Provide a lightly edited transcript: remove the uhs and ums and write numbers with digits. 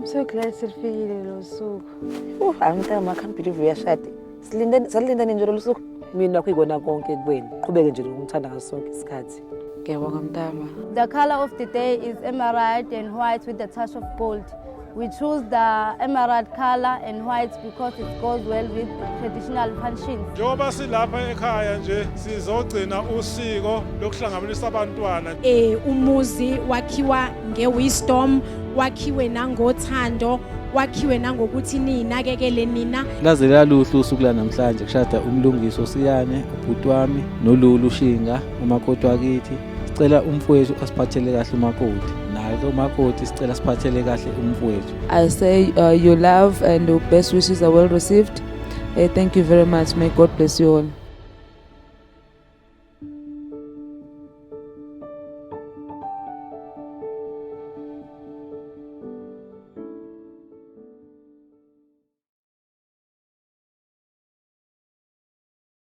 so glad selifikile lo suku. Angithi I can't believe uyashada. Salinda nje lo suku. Mina kuyikona konke kuwena. Qhubeke nje ngikuthanda ngaso sonke isikhathi. Ngiyabonga Mtama. The color of the day is emerald and white with a touch of gold. We choose the emerald color and white because it goes well with traditional functions. Njengoba silapha ekhaya nje sizogcina usiko lokuhlanganisa abantwana. Umuzi wakhiwa ngewisdom, wakhiwe nangothando, wakhiwe nangokuthi ninakekele nina. Laze laluhlu usuku lanamhlanje kushada umlungiso Siyane, ubhuti wami noLulu Shinga, umakoti wakithi. Sicela umfowethu asiphathele kahle umakoti. Naye umakoti sicela siphathele kahle umfowethu. I say your love and your best wishes are well received. Thank you very much. May God bless you all.